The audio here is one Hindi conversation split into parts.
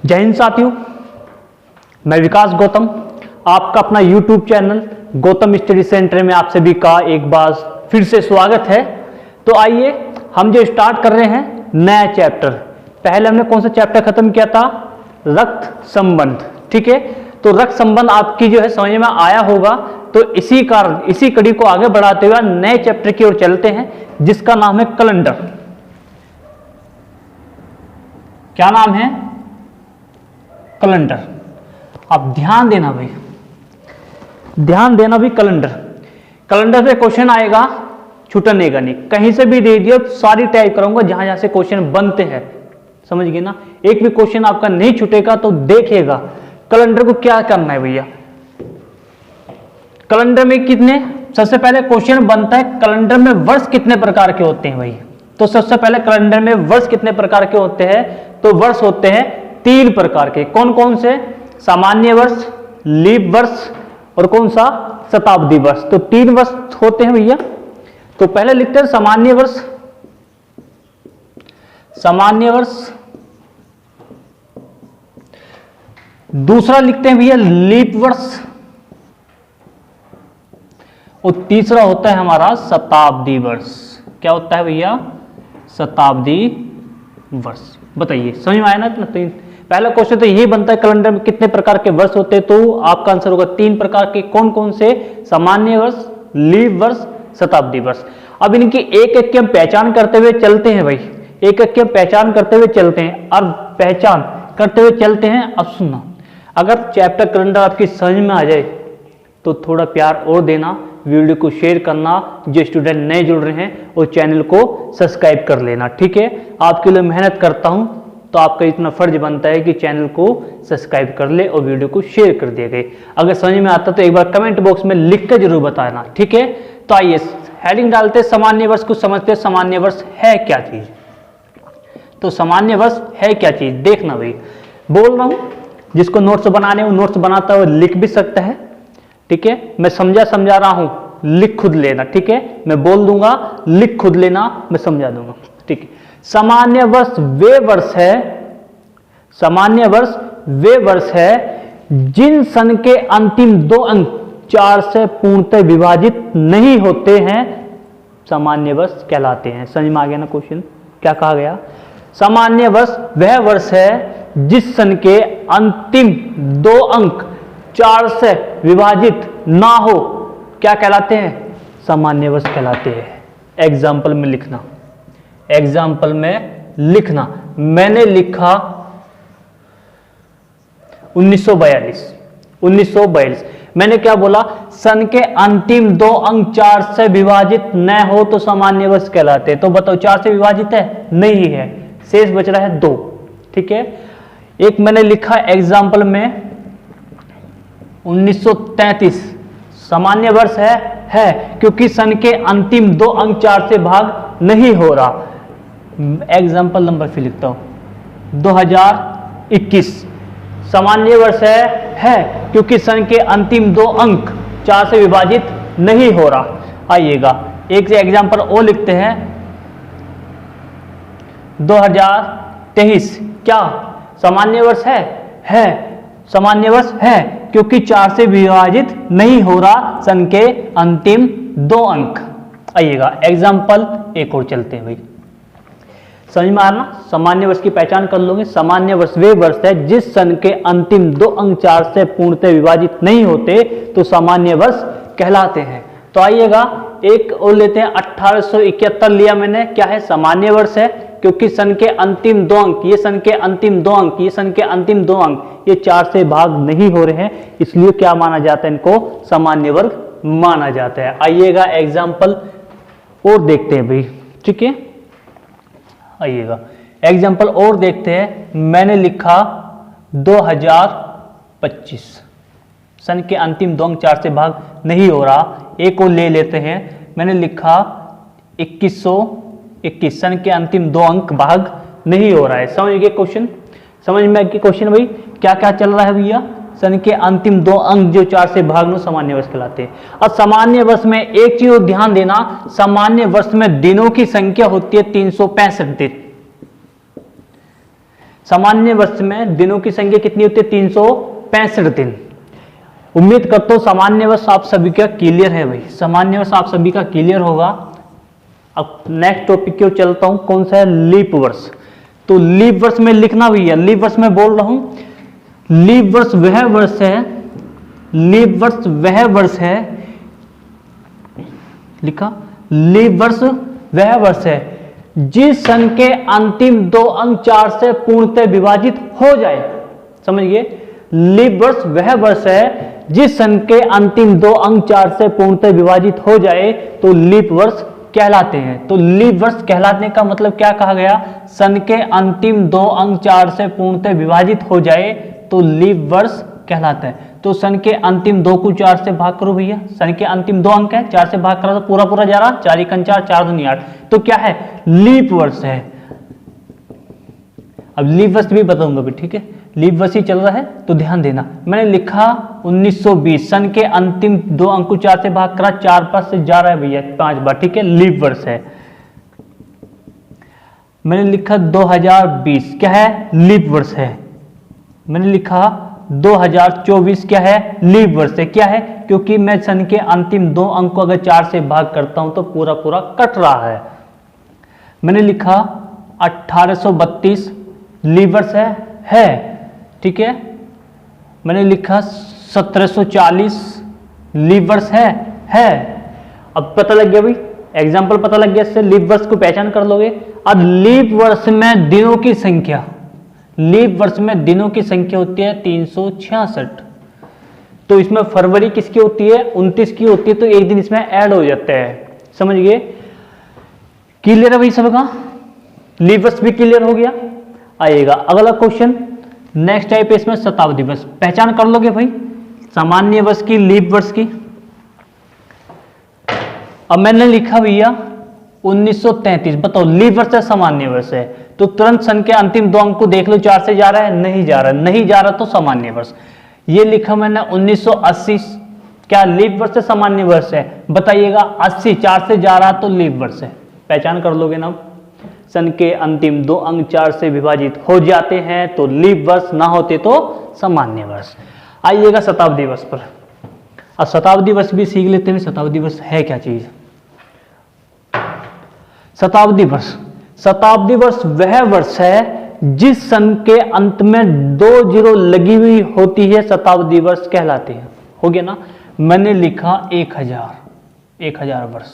जय हिंद साथियों, मैं विकास गौतम, आपका अपना YouTube channel Gautam study centre में आप सभी का एक बार फिर से स्वागत है। तो आइए हम जो स्टार्ट कर रहे हैं नया चैप्टर। पहले हमने कौन सा चैप्टर खत्म किया था? रक्त संबंध। ठीक है, तो रक्त संबंध आपकी जो है समझ में आया होगा। तो इसी कड़ी को आगे बढ़ाते हुए नए चैप्टर की ओर चलते हैं, जिसका नाम है कैलेंडर। क्या नाम है? कैलेंडर। अब ध्यान देना भाई, ध्यान देना भी। कैलेंडर पे क्वेश्चन आएगा, छूटने का नहीं, कहीं से भी दे दिया सारी टाइप करूंगा जहां जहां से क्वेश्चन बनते हैं। समझ गए ना? एक भी क्वेश्चन आपका नहीं छूटेगा। तो देखिएगा कैलेंडर को क्या करना है भैया। कैलेंडर में कितने, सबसे पहले क्वेश्चन बनता है कैलेंडर में वर्ष कितने प्रकार के होते हैं भाई। तो सबसे पहले कैलेंडर में वर्ष कितने प्रकार के होते हैं? तो वर्ष होते हैं 3 प्रकार के। कौन कौन से? सामान्य वर्ष, लीप वर्ष और कौन सा? शताब्दी वर्ष। तो 3 वर्ष होते हैं भैया। तो पहले लिखते हैं सामान्य वर्ष। सामान्य वर्ष। दूसरा लिखते हैं भैया लीप वर्ष। और तीसरा होता है हमारा शताब्दी वर्ष। क्या होता है भैया? शताब्दी वर्ष। बताइए, समझ में आया ना? तो पहला क्वेश्चन तो यही बनता है कैलेंडर में कितने प्रकार के वर्ष होते हैं। तो आपका आंसर होगा 3 प्रकार के। कौन कौन से? सामान्य वर्ष, लीप वर्ष, शताब्दी वर्ष। अब इनकी एक एक की हम पहचान करते हुए चलते हैं भाई, एक एक की हम पहचान करते हुए चलते हैं और पहचान करते हुए चलते हैं। अब सुनना, अगर चैप्टर कैलेंडर आपकी समझ में आ जाए तो थोड़ा प्यार और देना, वीडियो को शेयर करना, जो स्टूडेंट नए जुड़ रहे हैं और चैनल को सब्सक्राइब कर लेना। ठीक है, आपके लिए मेहनत करता हूं तो आपका इतना फर्ज बनता है कि चैनल को सब्सक्राइब कर ले और वीडियो को शेयर कर दिया गए। अगर समझ में आता तो एक बार कमेंट बॉक्स में लिख कर जरूर बताना। ठीक है, तो आइए हेडिंग डालते सामान्य वर्ष को समझते। सामान्य वर्ष है क्या चीज? तो सामान्य वर्ष है क्या चीज? देखना भाई, बोल रहा हूं, जिसको नोट्स बनाने वो नोट्स बनाता है, लिख भी सकता है। ठीक है, मैं समझा रहा हूं, लिख खुद लेना। ठीक है, मैं बोल दूंगा, लिख खुद लेना, मैं समझा दूंगा। ठीक है, सामान्य वर्ष वे वर्ष है, सामान्य वर्ष वे वर्ष है जिन सन के अंतिम 2 अंक 4 से पूर्णतः विभाजित नहीं होते हैं, सामान्य वर्ष कहलाते हैं। समझ में आ गया ना क्वेश्चन? क्या कहा गया? सामान्य वर्ष वह वर्ष है जिस सन के अंतिम 2 अंक 4 से विभाजित ना हो, क्या कहलाते हैं? सामान्य वर्ष कहलाते हैं। एग्जाम्पल में लिखना, एग्जाम्पल में लिखना। मैंने लिखा 1942। मैंने क्या बोला? सन के अंतिम 2 अंक 4 से विभाजित न हो तो सामान्य वर्ष कहलाते हैं। तो बताओ 4 से विभाजित है? नहीं है, शेष बच रहा है 2। ठीक है, एक मैंने लिखा एग्जाम्पल में 1933, सामान्य वर्ष है क्योंकि सन के अंतिम 2 अंक 4 से भाग नहीं हो रहा। एग्जाम्पल नंबर फिर लिखता हूं 2021, सामान्य वर्ष है क्योंकि सन के अंतिम 2 अंक 4 से विभाजित नहीं हो रहा। आइएगा एक से एग्जाम्पल और लिखते हैं 2023। क्या सामान्य वर्ष है सामान्य वर्ष है क्योंकि 4 से विभाजित नहीं हो रहा सन के अंतिम 2 अंक। आइएगा एग्जाम्पल एक और चलते हैं भाई, समझ में आना? सामान्य वर्ष की पहचान कर लोगे। सामान्य वर्ष वे वर्ष है जिस सन के अंतिम 2 अंक 4 से पूर्णतः विभाजित नहीं होते तो सामान्य वर्ष कहलाते हैं। तो आइएगा एक और लेते हैं 1871 लिया मैंने। क्या है? सामान्य वर्ष है क्योंकि सन के अंतिम 2 अंक, ये सन के अंतिम 2 अंक, ये सन के अंतिम 2 अंक, ये 4 से भाग नहीं हो रहे हैं, इसलिए क्या माना जाता है? इनको सामान्य वर्ग माना जाता है। आइएगा एग्जाम्पल और देखते हैं भाई। ठीक है, आइएगा एग्जाम्पल और देखते हैं। मैंने लिखा 2025, सन के अंतिम 2 अंक 4 से भाग नहीं हो रहा। एक और ले लेते हैं, मैंने लिखा 2121, सन के अंतिम 2 अंक भाग नहीं हो रहा है। समझ गए क्वेश्चन? समझ में कि क्वेश्चन भाई क्या क्या चल रहा है भैया? सन के अंतिम 2 अंक जो 4 से भाग सामान्य वर्ष कहलाते हैं। और सामान्य वर्ष में एक चीज ध्यान देना, सामान्य वर्ष में दिनों की संख्या होती है 365 दिन। सामान्य वर्ष में दिनों की संख्या कितनी होती है? 365 दिन। उम्मीद करता हूं सामान्य वर्ष आप सभी का क्लियर है भाई, सामान्य वर्ष आप सभी का क्लियर होगा। अब नेक्स्ट टॉपिक की ओर चलता हूं, कौन सा है? लीप वर्ष। तो लीप वर्ष में लिखना भी है, लीप वर्ष में बोल रहा हूं, लीप वर्ष वह वर्ष है, लीप वर्ष वह वर्ष है, लिखा, लीप वर्ष वह वर्ष है जिस सन के अंतिम 2 अंक 4 से पूर्णतः विभाजित हो जाए। समझिए, लीप वर्ष वह वर्ष है जिस सन के अंतिम 2 अंक 4 से पूर्णतः विभाजित हो जाए तो लीप वर्ष कहलाते हैं। तो लीप वर्ष कहलाने का मतलब क्या कहा गया? सन के अंतिम 2 अंक 4 से पूर्णतः विभाजित हो जाए तो लीप वर्ष कहलाता है। तो सन के अंतिम 2 को 4 से भाग करो भैया, सन के अंतिम 2 अंक है, 4 से भाग करो तो पूरा पूरा जा रहा, 4 1 4, 4 2 8, तो क्या है? लीप वर्ष है। अब लीप वर्ष भी बताऊंगा भी, ठीक है, लीप वर्ष ही चल रहा है तो ध्यान देना। मैंने लिखा 1920, सन के अंतिम 2 अंक को 4 से भाग करा, 4 5 से जा रहा है भैया 5 बार, ठीक है, लीप वर्ष है। मैंने लिखा 2020, क्या है? लीप वर्ष है। मैंने लिखा 2024, क्या है? लीप वर्ष है। क्या है? क्योंकि मैं सन के अंतिम 2 अंक को अगर 4 से भाग करता हूं तो पूरा पूरा कट रहा है। मैंने लिखा 1832, लीप वर्ष है, ठीक है। मैंने लिखा 1740, लीप वर्ष है। अब पता लग गया भाई, एग्जाम्पल पता लग गया, इससे लीप वर्ष को पहचान कर लोगे। अब लीप वर्ष में दिनों की संख्या, लीप वर्ष में दिनों की संख्या होती है 366। तो इसमें फरवरी किसकी होती है? 29 की होती है, तो एक दिन इसमें ऐड हो जाता है। समझ गए? क्लियर है भाई सबका? लीप वर्ष भी क्लियर हो गया। आएगा अगला क्वेश्चन, नेक्स्ट टाइप है इसमें शताब्दी वर्ष। पहचान कर लोगे भाई सामान्य वर्ष की, लीप वर्ष की। अब मैंने लिखा भैया 1933, बताओ लीप वर्ष है सामान्य वर्ष है? तो तुरंत सन के अंतिम 2 अंक को देख लो, 4 से जा रहा है? नहीं जा रहा, नहीं जा रहा तो सामान्य वर्ष। ये लिखा मैंने 1980, क्या लीप वर्ष है सामान्य वर्ष है? बताइएगा। 80 4 से जा रहा तो लीप वर्ष है। पहचान कर लोगे ना? सन के अंतिम 2 अंक 4 से विभाजित हो जाते हैं तो लीप वर्ष, ना होते तो सामान्य वर्ष। आइएगा शताब्दी वर्ष पर। अब शताब्दी वर्ष भी सीख लेते हैं, शताब्दी वर्ष है क्या चीज? शताब्दी वर्ष, शताब्दी वर्ष वह वर्ष है जिस सन के अंत में 2 जीरो लगी हुई होती है, शताब्दी वर्ष कहलाते हैं। हो गया ना? मैंने लिखा 1000 वर्ष,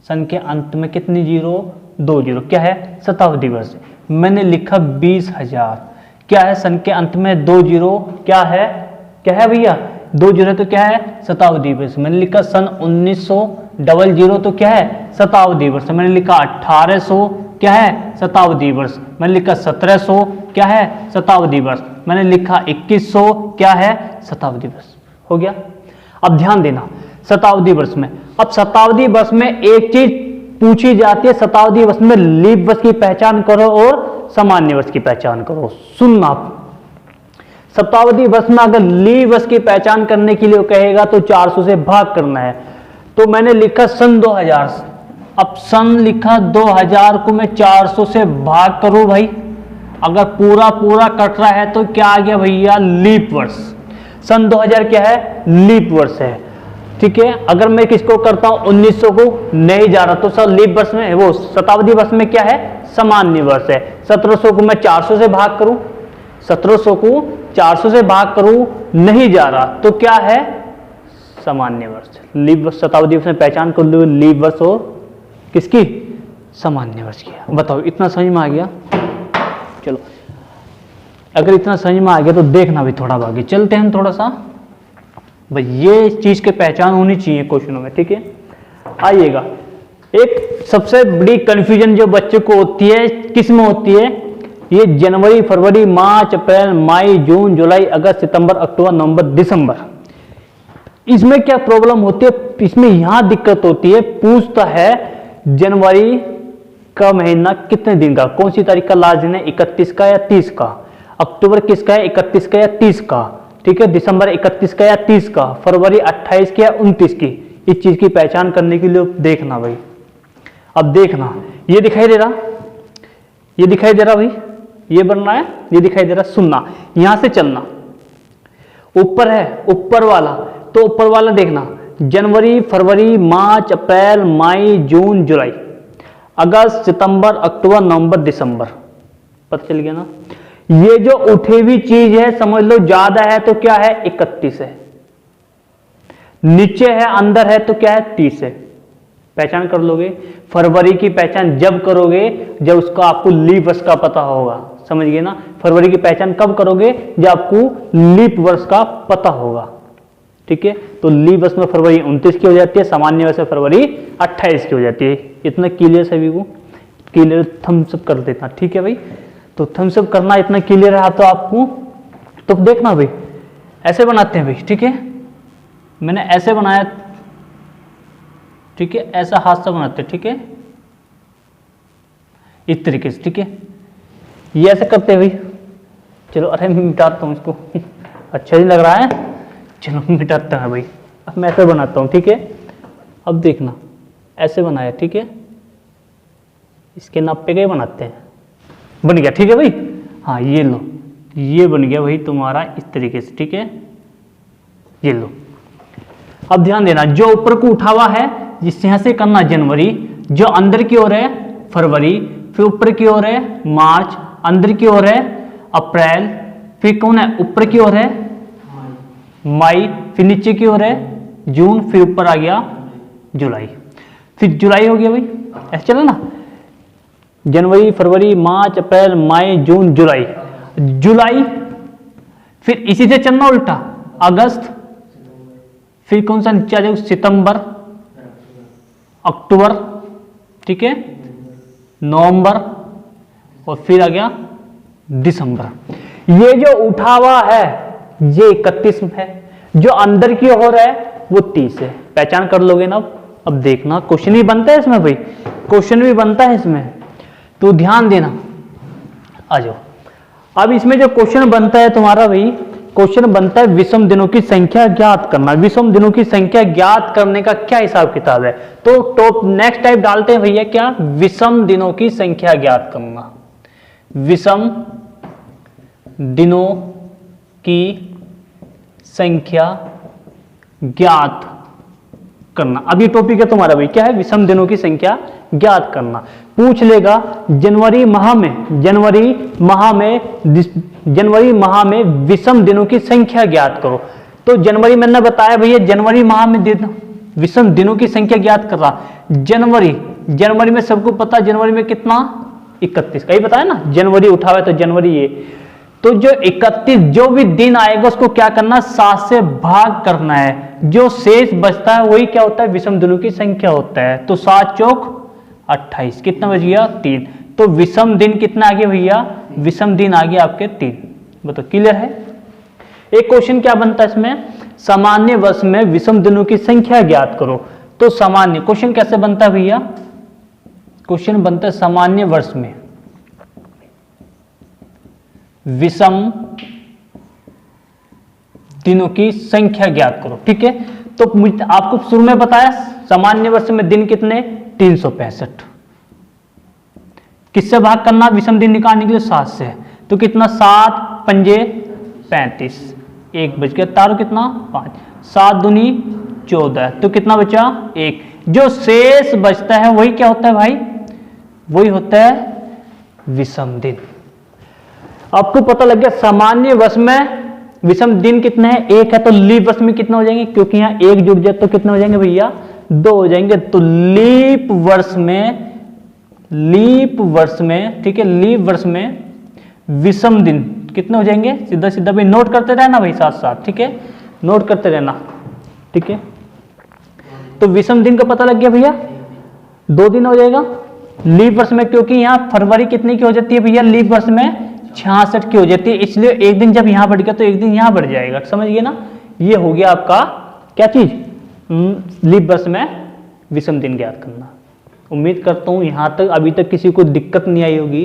सन के अंत में कितनी जीरो? 2 जीरो, क्या है? शताब्दी वर्ष। मैंने लिखा 20,000, क्या है? सन के अंत में 2 जीरो, क्या है? क्या है भैया? 2 जीरो, तो क्या है? शताब्दी वर्ष। मैंने लिखा सन 1900 तो क्या है? शताब्दी वर्ष। मैंने लिखा 1800, क्या है? शताब्दी वर्ष। मैंने लिखा 1700, क्या है? शताब्दी वर्ष। मैंने लिखा 2100, क्या है? शताब्दी वर्ष। हो गया? अब ध्यान देना शताब्दी वर्ष में। अब शताब्दी वर्ष में एक चीज पूछी जाती है, शताब्दी वर्ष में लीप वर्ष की पहचान करो और सामान्य वर्ष की पहचान करो। सुनना, शताब्दी वर्ष में अगर लीप वर्ष की पहचान करने के लिए कहेगा तो 400 से भाग करना है। तो मैंने लिखा सन 2000, अब सन लिखा 2000 को मैं 400 से भाग करूं भाई, अगर पूरा पूरा कट रहा है तो क्या आ गया भैया? लीप वर्ष। सन 2000 क्या है? लीप वर्ष है, ठीक है। अगर मैं किसको करता हूं 1900 को, नहीं जा रहा तो सर लीप वर्ष में, वो शताब्दी वर्ष में क्या है? सामान्य वर्ष है। 1700 को मैं 400 से भाग करूं, 1700 को 400 से भाग करूं, नहीं जा रहा तो क्या है? सामान्य वर्ष। लीप वर्ष शताब्दी वर्ष में पहचान कर लो, लीप वर्ष और किसकी? सामान्य वर्ष की। बताओ इतना समझ में आ गया? चलो अगर इतना समझ में आ गया तो देखना भी थोड़ा आगे चलते हैं थोड़ा सा भाई, ये चीज की पहचान होनी चाहिए क्वेश्चनों में, ठीक है। आइएगा, एक सबसे बड़ी कंफ्यूजन जो बच्चे को होती है किस में होती है? ये जनवरी, फरवरी, मार्च, अप्रैल, मई, जून, जुलाई, अगस्त, सितंबर, अक्टूबर, नवंबर, दिसंबर, इसमें क्या प्रॉब्लम होती है? इसमें यहां दिक्कत होती है, पूछता है जनवरी का महीना कितने दिन का, कौन सी तारीख का लास्ट दिन है? 31 का या 30 का। अक्टूबर किसका है? 31 का या 30 का, ठीक है। दिसंबर 31 का या 30 का। फरवरी 28 की या 29 की। इस चीज की पहचान करने के लिए देखना भाई। अब देखना, ये दिखाई दे रहा, ये दिखाई दे रहा भाई, ये बन रहा है, ये दिखाई दे रहा है सुनना, यहां से चलना, ऊपर है ऊपर वाला, तो ऊपर वाला देखना, जनवरी, फरवरी, मार्च, अप्रैल, मई, जून, जुलाई, अगस्त, सितंबर, अक्टूबर, नवंबर, दिसंबर। पता चल गया ना। ये जो उठी हुई चीज है समझ लो ज्यादा है तो क्या है 31 है, नीचे है अंदर है तो क्या है 30 है। पहचान कर लोगे। फरवरी की पहचान जब करोगे जब उसका आपको लीप वर्ष का पता होगा, समझ गए ना। फरवरी की पहचान कब करोगे जब आपको लीप वर्ष का पता होगा, ठीक है। तो लीप वर्ष में फरवरी 29 की हो जाती है, सामान्य वर्ष में फरवरी 28 की हो जाती है। इतना क्लियर सभी को, क्लियर थम्स अप कर देता, ठीक है भाई। तो थम्स अप करना इतना क्लियर रहा तो आपको, तो देखना भाई ऐसे बनाते हैं भाई, ठीक है। मैंने ऐसे बनाया, ठीक है, ऐसा हाथ से बनाते हैं, ठीक है, इस तरीके से, ठीक है। ये ऐसे करते हैं भाई। चलो अरे मैं मिटाता हूँ इसको अच्छा नहीं लग रहा है, चलो मिटाता है भाई। अब मैं ऐसे बनाता हूँ, ठीक है। अब देखना ऐसे बनाया, ठीक है, इसके नाप पे गए बनाते हैं, बन गया, ठीक है भाई। हाँ ये लो, ये बन गया भाई तुम्हारा इस तरीके से, ठीक है, ये लो। अब ध्यान देना, जो ऊपर को उठा हुआ है जिस यहां से करना जनवरी, जो अंदर की ओर है फरवरी, फिर ऊपर की ओर है मार्च, अंदर की ओर है अप्रैल, फिर कौन है ऊपर की ओर है मई, फिर नीचे की ओर है जून, फिर ऊपर आ गया जुलाई, फिर जुलाई हो गया भाई। ऐसे चला ना, जनवरी, फरवरी, मार्च, अप्रैल, मई, जून, जुलाई, जुलाई, फिर इसी से चलना उल्टा अगस्त, फिर कौन सा नीचे आ जाएगा सितंबर, अक्टूबर, ठीक है, नवंबर, और फिर आ गया दिसंबर। ये जो उठा हुआ है ये 31 है, जो अंदर की ओर है वो 30 है। पहचान कर लोगे ना। अब देखना क्वेश्चन भी बनता है इसमें भाई, क्वेश्चन भी बनता है इसमें, तो ध्यान देना। आ जाओ, अब इसमें जो क्वेश्चन बनता है तुम्हारा भाई, क्वेश्चन बनता है विषम दिनों की संख्या ज्ञात करना। विषम दिनों की संख्या ज्ञात करने का क्या हिसाब किताब है, तो टॉप नेक्स्ट टाइप डालते हैं भैया क्या, विषम दिनों की संख्या ज्ञात करना। विषम दिनों की संख्या ज्ञात करना। अब ये टॉपिक है तुम्हारा भाई, क्या है, विषम दिनों की संख्या ज्ञात करना। पूछ लेगा जनवरी माह में विषम दिनों की संख्या ज्ञात करो। तो जनवरी मैंने बताया भैया, जनवरी माह में विषम दिनों की संख्या ज्ञात कर रहा। जनवरी में सबको पता, जनवरी में कितना 31 का ही बताया ना, जनवरी उठा हुआ है तो जनवरी ये, तो जो 31 जो भी दिन आएगा उसको क्या करना, 7 से भाग करना है। जो शेष बचता है वही क्या होता है, विषम दिनों की संख्या होता है। तो 7 चौक 28, कितना बच गया 3। तो विषम दिन कितना आ गया भैया, विषम दिन आ गया आपके 3। बताओ क्लियर है। एक क्वेश्चन क्या बनता है इसमें, सामान्य वर्ष में विषम दिनों की संख्या ज्ञात करो। तो सामान्य क्वेश्चन कैसे बनता है भैया, क्वेश्चन बनता है सामान्य वर्ष में विषम दिनों की संख्या ज्ञात करो, ठीक है। तो आपको शुरू में बताया सामान्य वर्ष में दिन कितने 365, किससे भाग करना, विषम दिन निकालने के लिए 7 से। तो कितना 7 पंजे 35, 1 बच गया, तारो कितना 5, 7 दूनी 14, तो कितना बचा 1। जो शेष बचता है वही क्या होता है भाई, वही होता है विषम दिन। आपको पता लग गया सामान्य वर्ष में विषम दिन कितने हैं, 1 है। तो लीप वर्ष में कितने हो जाएंगे, क्योंकि यहाँ 1 जुड़ जाए तो कितने हो जाएंगे भैया 2 हो जाएंगे। तो लीप वर्ष में, ठीक है, लीप वर्ष में विषम दिन कितने हो जाएंगे, सीधा सीधा भाई नोट करते रहना भाई साथ साथ, ठीक है, नोट करते रहना, ठीक है। तो विषम दिन का पता लग गया भैया, 2 दिन हो जाएगा लीप वर्ष में, क्योंकि यहाँ फरवरी कितनी की हो जाती है भैया, लीप वर्ष में 66 की हो जाती है, इसलिए एक दिन जब यहाँ बढ़ गया तो एक दिन यहाँ बढ़ जाएगा, समझ गए ना। ये हो गया आपका क्या चीज, लीप वर्ष में विषम दिन ज्ञात करना। उम्मीद करता हूँ यहाँ तक अभी तक किसी को दिक्कत नहीं आई होगी,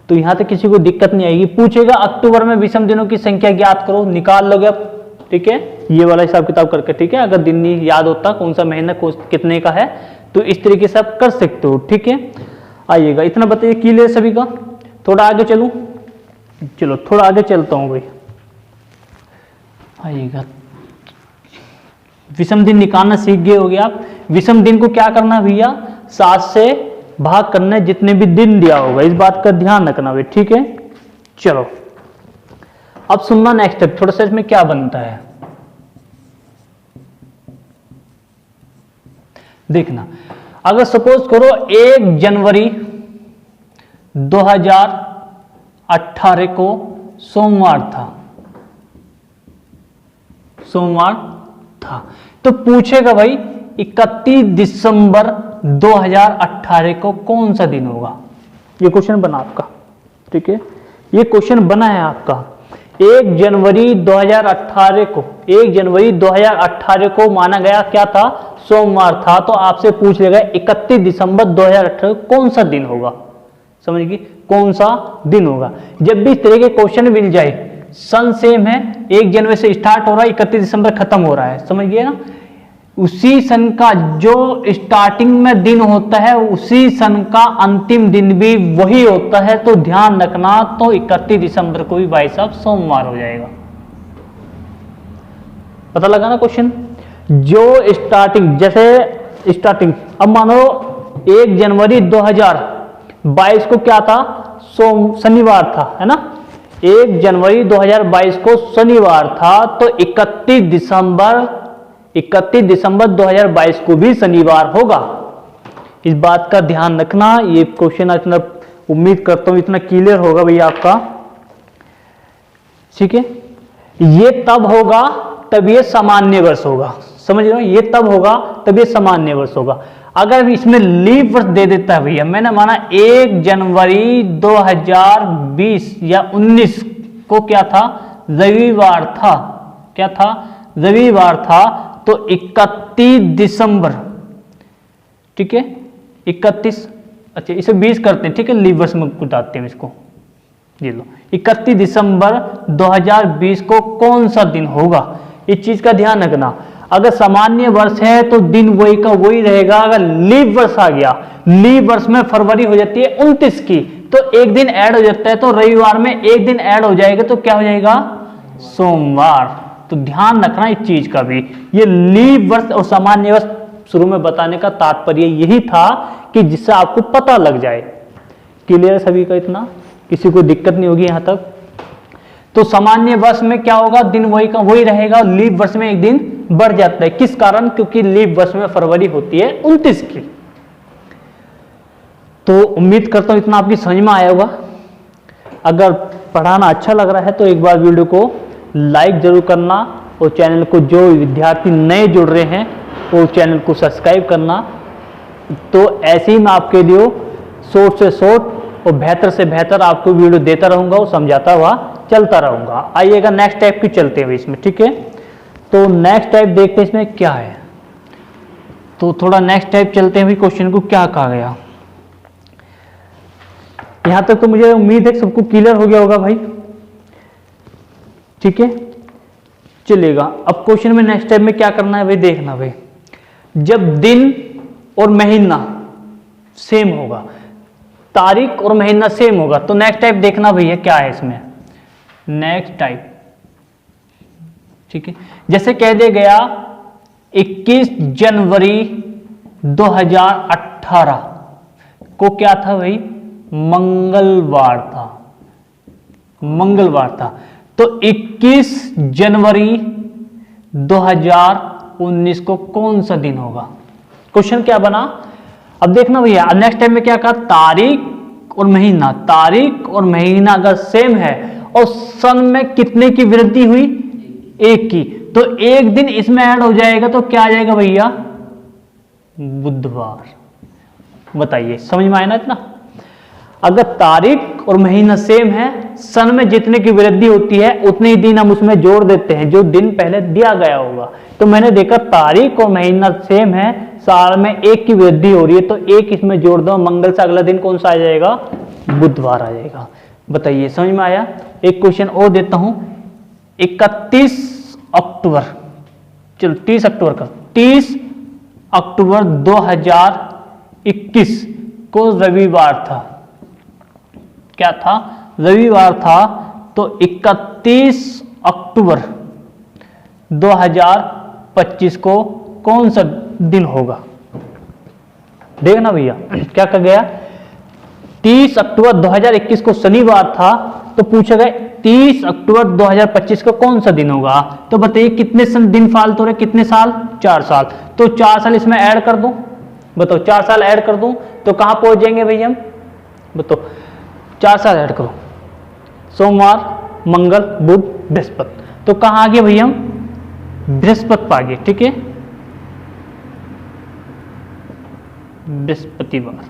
तो यहाँ तक किसी को दिक्कत नहीं आएगी। पूछेगा अक्टूबर में विषम दिनों की संख्या ज्ञात करो, निकाल लोगे आप, ठीक है, ये वाला हिसाब किताब करके, ठीक है। अगर दिन नहीं याद होता कौन सा महीना कितने का है तो इस तरीके से आप कर सकते हो, ठीक है। आइएगा, इतना बताइए क्लियर सभी का। थोड़ा आगे चलूं, चलो थोड़ा आगे चलता हूँ भाई, आइएगा। विषम दिन निकालना सीख गए होगे आप। विषम दिन को क्या करना है भैया, 7 से भाग करना है जितने भी दिन दिया होगा, इस बात का ध्यान रखना भाई, ठीक है। चलो अब सुनना नेक्स्ट स्टेप, थोड़ा सा इसमें क्या बनता है देखना। अगर सपोज करो 1 जनवरी 2018 को सोमवार था, तो पूछेगा भाई 31 दिसंबर 2018 को कौन सा दिन होगा। ये क्वेश्चन बना आपका, ठीक है, ये क्वेश्चन बना है आपका। 1 जनवरी 2018 को माना गया क्या था, सोमवार था, तो आपसे पूछ लेगा 31 दिसंबर 2018 कौन सा दिन होगा। समझ गए, कौन सा दिन होगा। जब भी इस तरह के क्वेश्चन मिल जाए, सन सेम है, 1 जनवरी से स्टार्ट हो रहा है, 31 दिसंबर खत्म हो रहा है, समझ गए ना। उसी सन का जो स्टार्टिंग में दिन होता है, उसी सन का अंतिम दिन भी वही होता है, तो ध्यान रखना। तो 31 दिसंबर को भी भाई साहब सोमवार हो जाएगा। पता लगा ना क्वेश्चन। जो स्टार्टिंग, जैसे स्टार्टिंग, अब मानो 1 जनवरी 2022 को क्या था, शनिवार था, है ना। 1 जनवरी 2022 को शनिवार था, तो 31 दिसंबर 2022 को भी शनिवार होगा। इस बात का ध्यान रखना। ये क्वेश्चन इतना, उम्मीद करता हूं इतना क्लियर होगा भैया आपका, ठीक है। ये तब होगा तब ये सामान्य वर्ष होगा, समझ रहे हो, ये तब होगा तब ये सामान्य वर्ष होगा। अगर इसमें लीप वर्ष दे देता है भैया, मैंने माना 1 जनवरी 2020 या 19 को क्या था, रविवार था, क्या था, रविवार था, तो 31 दिसंबर, ठीक है, 31, अच्छा इसे 20 करते हैं, ठीक है, लीप वर्ष में कुटाते हैं इसको, ये लो। 31 दिसंबर 2020 को कौन सा दिन होगा, इस चीज का ध्यान रखना। अगर सामान्य वर्ष है तो दिन वही का वही रहेगा। अगर लीप वर्ष आ गया, लीप वर्ष में फरवरी हो जाती है 29 की, तो एक दिन ऐड हो जाता है, तो रविवार में एक दिन ऐड हो जाएगा, तो क्या हो जाएगा, सोमवार। तो ध्यान रखना इस चीज का भी। ये लीप वर्ष और सामान्य वर्ष शुरू में बताने का तात्पर्य यही था कि जिससे आपको पता लग जाए। क्लियर है सभी का, इतना किसी को दिक्कत नहीं होगी यहां तक। तो सामान्य वर्ष में क्या होगा, दिन वही का वही रहेगा, लीप वर्ष में एक दिन बढ़ जाता है। किस कारण, क्योंकि लीप वर्ष में फरवरी होती है 29 की। तो उम्मीद करता हूं इतना आपकी समझ में आया होगा। अगर पढ़ाना अच्छा लग रहा है तो एक बार वीडियो को लाइक जरूर करना, और चैनल को, जो विद्यार्थी नए जुड़ रहे हैं वो चैनल को सब्सक्राइब करना। तो ऐसे ही मैं आपके लिए शॉर्ट से शॉर्ट और बेहतर से बेहतर आपको वीडियो देता रहूंगा और समझाता हुआ चलता रहूंगा। आइएगा नेक्स्ट टाइप की चलते हैं इसमें, ठीक है। तो नेक्स्ट टाइप देखते हैं इसमें क्या है। तो थोड़ा नेक्स्ट टाइप चलते हैं भी, क्वेश्चन को क्या कहा गया। यहां तक तो मुझे उम्मीद है सबको क्लियर हो गया होगा भाई, ठीक है, चलेगा। अब क्वेश्चन में नेक्स्ट टाइप में क्या करना है भाई, देखना भाई। जब दिन और महीना सेम होगा, तारीख और महीना सेम होगा, तो नेक्स्ट टाइप देखना भैया क्या है इसमें, नेक्स्ट टाइप, ठीक है। जैसे कह दिया गया 21 जनवरी 2018 को क्या था भाई, मंगलवार था, मंगलवार था। तो 21 जनवरी 2019 को कौन सा दिन होगा। क्वेश्चन क्या बना, अब देखना भैया नेक्स्ट टाइम में क्या कहा, तारीख और महीना, तारीख और महीना अगर सेम है और सन में कितने की वृद्धि हुई, 1 की, तो एक दिन इसमें ऐड हो जाएगा, तो क्या आ जाएगा भैया, बुधवार। बताइए समझ में आया ना इतना। अगर तारीख और महीना सेम है, सन में जितने की वृद्धि होती है उतने ही दिन हम उसमें जोड़ देते हैं जो दिन पहले दिया गया होगा। तो मैंने देखा तारीख और महीना सेम है, साल में 1 की वृद्धि हो रही है, तो 1 इसमें जोड़ दो, मंगल से अगला दिन कौन सा आ जाएगा, बुधवार आ जाएगा। बताइए समझ में आया। एक क्वेश्चन और देता हूं, 31 अक्टूबर, चलो 30 अक्टूबर का, 30 अक्टूबर 2021 को रविवार था, क्या था, रविवार था, तो 31 अक्टूबर 2025 को कौन सा दिन होगा? देखना भैया क्या कहा गया, 30 अक्टूबर 2021 को शनिवार था, तो पूछा गया 30 अक्टूबर 2025 को कौन सा दिन होगा? तो बताइए कितने दिन फालतू रहे, कितने साल? 4 साल। तो 4 साल इसमें ऐड कर दूं, बताओ 4 साल ऐड कर दूं तो कहां पहुंच जाएंगे भैया हम? बताओ 4 साल ऐड करो, सोमवार, मंगल, बुध, बृहस्पति, तो कहां आ गए भैया हम? बृहस्पति पा गए। ठीक है, बृहस्पतिवार।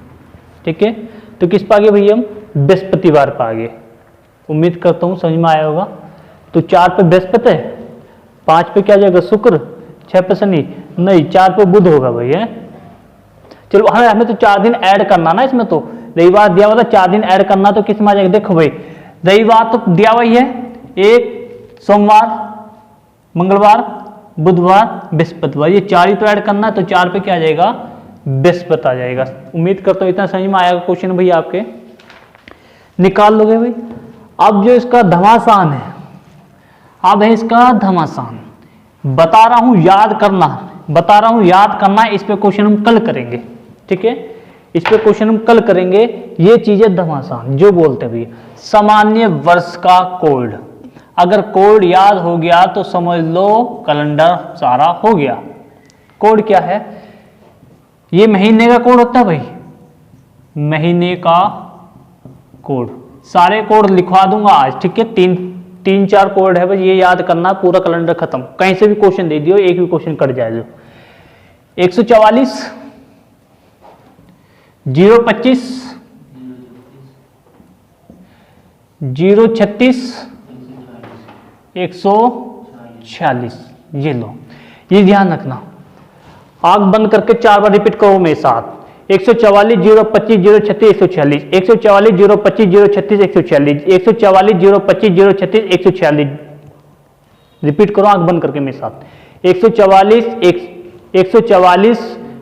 ठीक है, तो किस पा गए भैया हम? बृहस्पतिवार पा गए। उम्मीद करता हूं समझ में आया होगा। तो 4 पे बृहस्पति है, 5 पे क्या जाएगा? शुक्र, 6 पे शनि, नहीं 4 पे बुध होगा भैया। चलो हमें तो 4 दिन ऐड करना ना इसमें, तो रविवार दिया हुआ था 4 दिन ऐड करना, तो किस में आ जाएगा? देखो भाई रविवार तो दिया हुआ ही है, एक सोमवार, मंगलवार, बुधवार, बृहस्पतिवार, ये 4 ही तो ऐड करना है, तो 4 पे क्या आ जाएगा? बृहस्पति आ जाएगा। उम्मीद करता हूं इतना समझ में आएगा क्वेश्चन भैया आपके, निकाल लोगे भाई। अब जो इसका घमासान है, अब है इसका घमासान, बता रहा हूं याद करना, बता रहा हूं याद करना, इस पे क्वेश्चन हम कल करेंगे। ठीक है, इस पे क्वेश्चन हम कल करेंगे। ये चीजें घमासान जो बोलते हैं भैया, सामान्य वर्ष का कोड, अगर कोड याद हो गया तो समझ लो कैलेंडर सारा हो गया। कोड क्या है? ये महीने का कोड होता है भाई, महीने का कोड, सारे कोड लिखवा दूंगा आज। ठीक है, 3-4 कोड है बस, ये याद करना, पूरा कैलेंडर खत्म। कहीं से भी क्वेश्चन दे दियो, एक भी क्वेश्चन कट जाए। जो 144, 025, 036, 146, ये लो, ये ध्यान रखना। आंख बंद करके 4 बार रिपीट करो मेरे साथ। 144, 025, 036, 146, 144, 025, 036, 146, 144, 025, 036, 146, रिपीट करो आंख बंद करके मेरे साथ। 144, 144,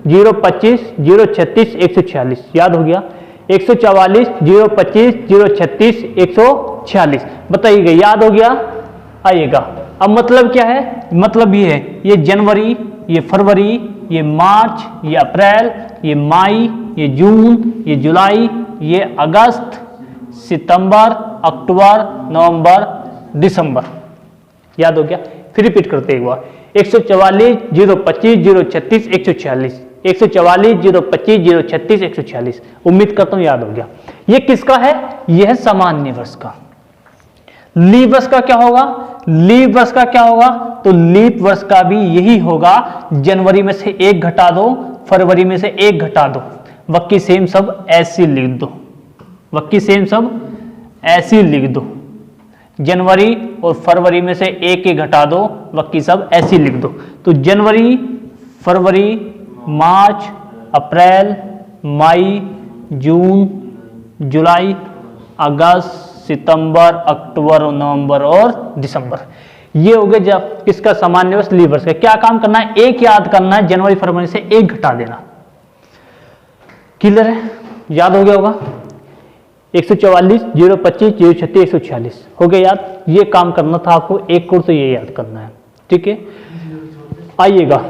025, 036, 146, याद हो गया? 144, 025, 036, 146, बताइएगा याद हो गया? आइएगा। अब मतलब क्या है? मतलब ये है, ये जनवरी, ये फरवरी, ये मार्च, ये अप्रैल, ये मई, ये जून, ये जुलाई, ये अगस्त, सितंबर, अक्टूबर, नवंबर, दिसंबर, याद हो गया? फिर रिपीट करते एक बार। 144, 025, 036, 146, 144, 025, 036, 146, उम्मीद करता हूं याद हो गया। ये किसका है? यह है सामान्य वर्ष का। लीप वर्ष का क्या होगा? लीप वर्ष का क्या होगा? तो लीप वर्ष का भी यही होगा, जनवरी में से 1 घटा दो, फरवरी में से 1 घटा दो, बाकी सेम सब ऐसे लिख दो, बाकी सेम सब ऐसे लिख दो। जनवरी और फरवरी में से 1 घटा दो, बाकी सब ऐसे लिख दो। तो जनवरी, फरवरी, मार्च, अप्रैल, मई, जून, जुलाई, अगस्त, सितंबर, अक्टूबर, नवंबर और दिसंबर, ये हो गए जब किसका? सामान्य वर्ष, लीप वर्ष का। क्या काम करना है? 1 याद करना है, जनवरी फरवरी से 1 घटा देना। क्लियर है? याद हो गया होगा? 144, 025, 036, 146 हो गया याद? ये काम करना था आपको, एक कोड तो ये याद करना है। ठीक है, आइएगा।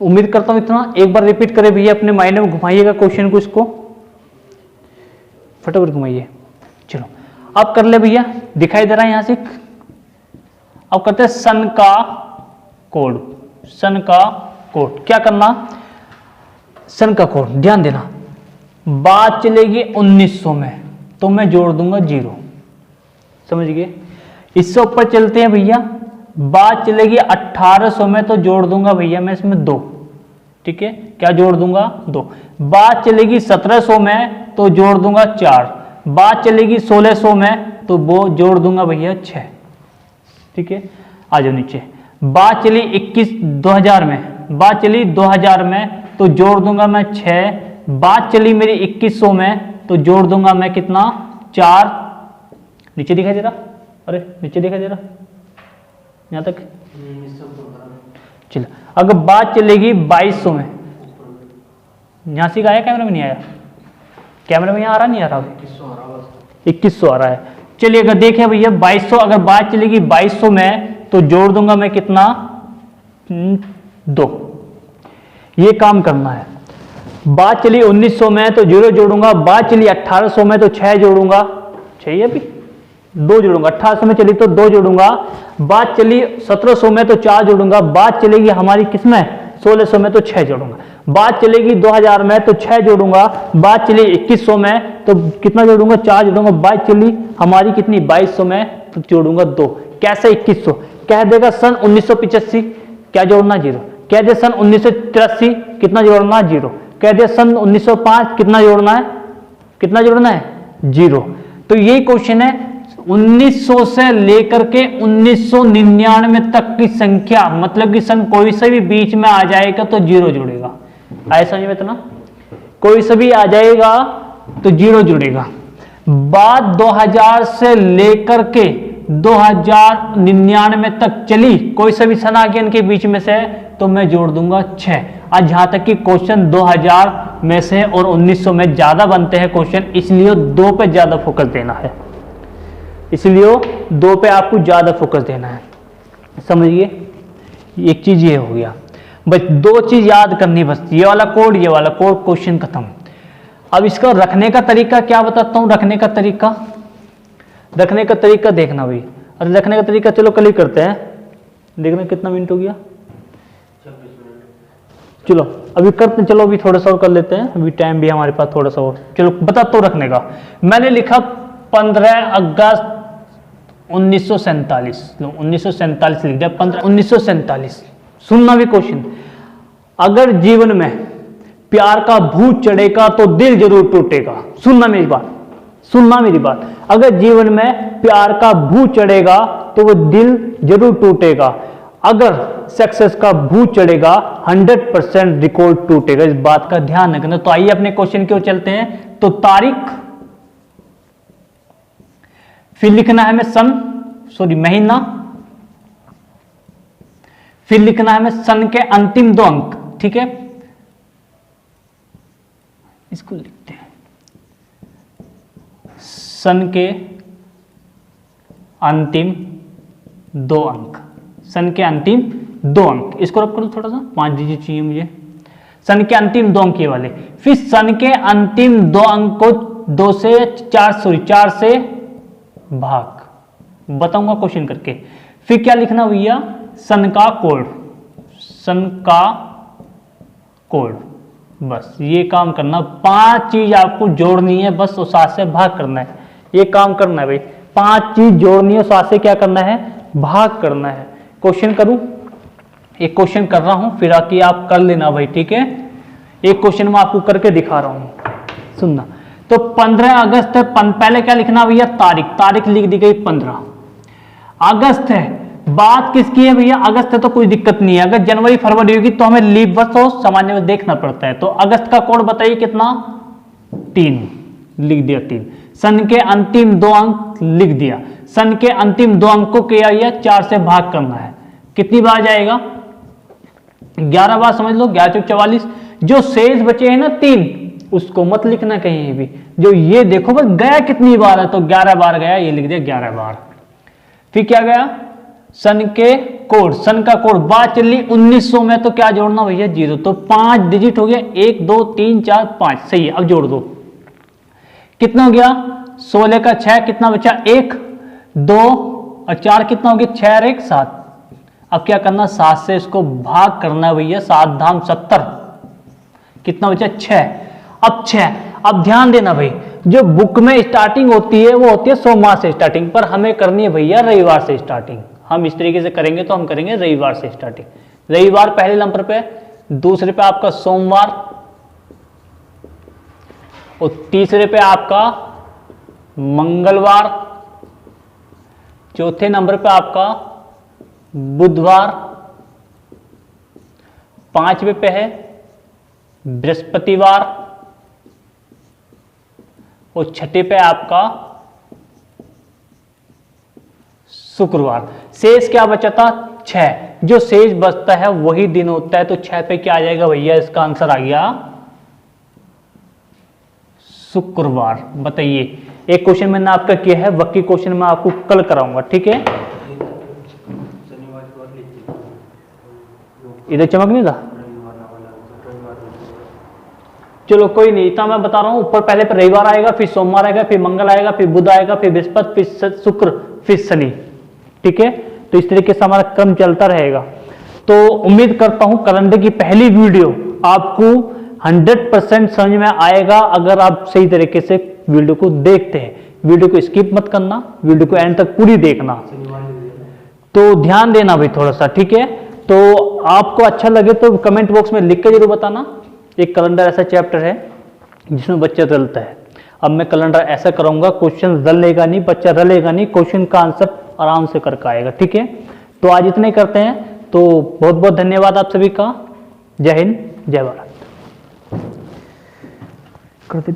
उम्मीद करता हूं इतना। एक बार रिपीट करें भैया, अपने माइंड में घुमाइएगा क्वेश्चन को, इसको फटाफट घुमाइए। चलो अब कर ले भैया, दिखाई दे रहा है यहां से। अब करते हैं सन का कोड। सन का कोड क्या करना? सन का कोड ध्यान देना। बात चलेगी 1900 में, तो मैं जोड़ दूंगा 0, समझ गए? इससे ऊपर चलते हैं भैया, बात चलेगी 1800 में, तो जोड़ दूंगा भैया मैं इसमें 2। ठीक है, क्या जोड़ दूंगा? 2। बात चलेगी 1700 में, तो जोड़ दूंगा 4। बात चलेगी 1600 में, तो वो जोड़ दूंगा भैया 6। ठीक है, आ जाओ नीचे। बात चली 2000 में, बात चली 2000 में, तो जोड़ दूंगा मैं 6। बात चली मेरी 2100 में, तो जोड़ दूंगा मैं कितना? 4। नीचे दिखाई दे रहा? अरे नीचे दिखाई दे रहा यहां तक? चलो, अगर बात चलेगी 2200 में, यहां से आया कैमरा में? नहीं आया कैमरा में? यहाँ आ रहा नहीं आ रहा? 2100 आ रहा है। चलिए अगर देखें भैया 2200, अगर बात चलेगी 2200 में तो जोड़ दूंगा मैं कितना 2, ये काम करना है। बात चली 1900 में तो 0 जोड़ूंगा, बात चली 1800 में तो 6 जोड़ूंगा, चाहिए अभी 2 जोड़ूंगा, 1800 में चली तो 2 जोड़ूंगा, बात चली 1700 में तो 4 जोड़ूंगा, बात चलेगी हमारी किसमें 1600 में तो 6 जोड़ूंगा, बात चलेगी 2000 में तो 6 जोड़ूंगा, बात चली 2100 में तो कितना जोड़ूंगा 4 जोड़ूंगा, बात चली हमारी कितनी 2200 में तो जोड़ूंगा 2। कैसे 2100 कह देगा सन 1985, क्या जोड़ना 0, कह दे सन 1983 कितना जोड़ना 0, कह दे सन 1905 कितना जोड़ना है 0। तो यही क्वेश्चन है 1900 से लेकर के 1999 तक की संख्या, मतलब कि सन कोई से भी बीच में आ जाएगा तो 0 जुड़ेगा, ऐसा नहीं इतना, कोई से भी आ जाएगा तो 0 जुड़ेगा। बात 2000 से लेकर के 2099 तक चली, कोई से भी सन आ गया इनके बीच में से तो मैं जोड़ दूंगा 6। आज जहां तक कि क्वेश्चन 2000 में से और 1900 में ज्यादा बनते हैं क्वेश्चन, इसलिए 2 पे ज्यादा फोकस देना है, इसलिए 2 पे आपको ज्यादा फोकस देना है, समझिए। एक चीज ये हो गया, बस 2 चीज याद करनी बस, ये वाला कोड क्वेश्चन खत्म। अब इसका रखने का तरीका क्या बताता हूं, रखने का तरीका देखना भाई। अरे रखने का तरीका चलो कल ही करते हैं, देखना कितना मिनट हो गया, चलो अभी करते, चलो अभी थोड़ा सा और कर लेते हैं, अभी टाइम भी हमारे पास थोड़ा सा और। चलो बताता हूं रखने का। मैंने लिखा 15 अगस्त 1947, 1947 लिख दिया, 1947। सुनना भी क्वेश्चन, अगर जीवन में प्यार का भूत चढ़ेगा तो दिल जरूर टूटेगा। सुनना मेरी बात, अगर जीवन में प्यार का भूत चढ़ेगा तो वो दिल जरूर टूटेगा, अगर सक्सेस का भूत चढ़ेगा 100% रिकॉर्ड टूटेगा। इस बात का ध्यान रखना। तो आइए अपने क्वेश्चन की ओर चलते हैं। तो तारीख, फिर लिखना है हमें महीना, फिर लिखना है हमें सन के अंतिम 2 अंक, ठीक है, इसको लिखते हैं सन के अंतिम 2 अंक, सन के अंतिम 2 अंक, इसको रख करो थोड़ा सा, 5 डिजिट चाहिए मुझे, सन के अंतिम 2 अंक ये वाले। फिर सन के अंतिम 2 अंक को 4 से भाग, बताऊंगा क्वेश्चन करके। फिर क्या लिखना भैया, सन का कोड, बस ये काम करना। 5 चीज आपको जोड़नी है बस, और 7 से भाग करना है, ये काम करना है भाई। 5 चीज जोड़नी है, 7 से क्या करना है, भाग करना है। क्वेश्चन करूं, एक क्वेश्चन कर रहा हूं, फिर आके आप कर लेना भाई, ठीक है। एक क्वेश्चन मैं आपको करके दिखा रहा हूं, सुनना। तो 15 अगस्त है, पहले क्या लिखना भैया, तारीख लिख दी गई 15 अगस्त है। बात किसकी है भैया, अगस्त है तो कोई दिक्कत नहीं है, अगर जनवरी फरवरी होगी तो हमें लीप वर्ष और सामान्य में देखना पड़ता है। तो अगस्त का कोड बताइए कितना, 3 लिख दिया, 3। सन के अंतिम 2 अंक लिख दिया, सन के अंतिम 2 अंक को किया 4 से भाग करना है, कितनी बार जाएगा, 11 बार समझ लो, 11 चौक 44। जो शेष बचे हैं ना 3, उसको मत लिखना कहीं भी, जो ये देखो बस गया कितनी बार है, तो 11 बार गया, ये लिख दिया 11 बार। फिर क्या गया, सन का कोड, बात चली 1900 में तो क्या जोड़ना भैया, 0, तो 5 डिजिट हो गया, 1 2 3 4 5, सही है। अब जोड़ दो, कितना हो गया, 16 का 6, कितना बचा, 1 2 और 4, कितना हो गया, 6 और 1 7। अब क्या करना, 7 से इसको भाग करना है भैया, 7 धाम 70, कितना बचा, 6। अब ध्यान देना भाई, जो बुक में स्टार्टिंग होती है वो होती है सोमवार से स्टार्टिंग, पर हमें करनी है भैया रविवार से स्टार्टिंग। हम इस तरीके से करेंगे तो हम करेंगे रविवार से स्टार्टिंग। रविवार पहले नंबर पे, दूसरे पे आपका सोमवार, और तीसरे पे आपका मंगलवार, चौथे नंबर पे आपका बुधवार, 5वें पे है बृहस्पतिवार, और 6ठे पे आपका शुक्रवार। शेष क्या बचा था, 6। जो शेष बचता है वही दिन होता है, तो 6 पे क्या आ जाएगा भैया, इसका आंसर आ गया शुक्रवार। बताइए एक क्वेश्चन मैंने आपका किया है, बाकी क्वेश्चन मैं आपको कल कराऊंगा, ठीक है। इधर चमक नहीं था, चलो कोई नहीं, इतना मैं बता रहा हूं। ऊपर पहले रविवार आएगा, फिर सोमवार आएगा, फिर मंगल आएगा, फिर बुध आएगा, फिर बृहस्पति, फिर शुक्र, फिर शनि, ठीक है। तो इस तरीके से हमारा क्रम चलता रहेगा। तो उम्मीद करता हूं कैलेंडर की पहली वीडियो आपको 100% समझ में आएगा, अगर आप सही तरीके से वीडियो को देखते हैं। वीडियो को स्किप मत करना, वीडियो को एंड तक पूरी देखना, तो ध्यान देना भी थोड़ा सा, ठीक है। तो आपको अच्छा लगे तो कमेंट बॉक्स में लिख के जरूर बताना। एक कैलेंडर ऐसा चैप्टर है जिसमें बच्चा रलता है। अब मैं कैलेंडर ऐसा कराऊंगा, क्वेश्चन रलेगा नहीं, बच्चा रलेगा नहीं, क्वेश्चन का आंसर आराम से करके आएगा, ठीक है। तो आज इतने करते हैं, तो बहुत बहुत धन्यवाद आप सभी का। जय हिंद, जय भारत। कर दे।